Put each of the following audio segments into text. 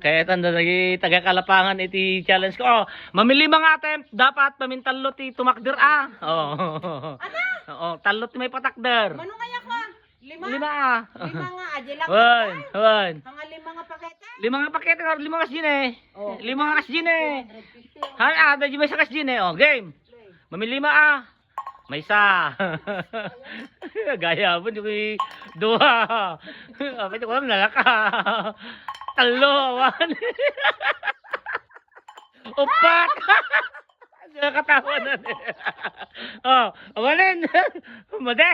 Kaya tanda lagi taga-Kalapangan iti challenge ko. Oh, mamili mga attempt dapat pamintalot ti tumakder ah. Oh. Oo, talot may patakder. Mano kaya ko? Lima? Lima ah. Lima nga, adya lang. Wan, wan. Mga lima nga pakete? Lima nga pakete or lima nga kasjin eh. Oh. Lima nga kasjin eh. 150. Han ah, da may sa kasjin eh. Oh, game. Mamili lima ah. May isa. Gaya mo yung dua. Apa itu ko nalaka. Talo, awan. Upat. Nakakatawa na. Oh, awanin. Made.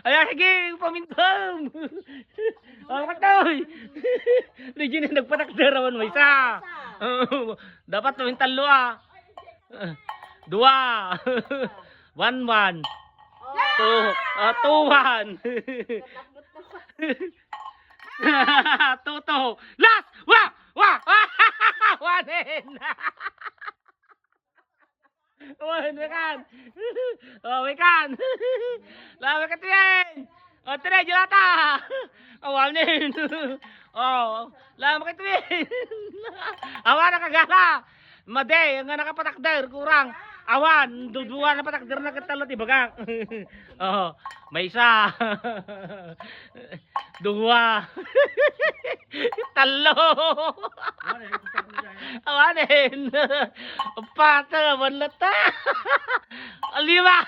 Ay, sige, pamintam. Oh, katoy. Legend na nagpatakdarawan mo isa. Dapat pamintalo ah. Dua. 1-1. 2-1. 2-2. Last! Wah! Wah! Wanin! Wanin, wekan! Oh, wekan! Lawe ka tiyan! Oh, tira, julata! Oh, wanin! Oh, lawe ka tiyan! Awa na kagala! Made, nga nakapatakder, kurang! Awan, duduwa na patakder na katalot, ibagak! Oh, may isa! Dua! Talo! Awanin! Upat! Wanlata! Lima!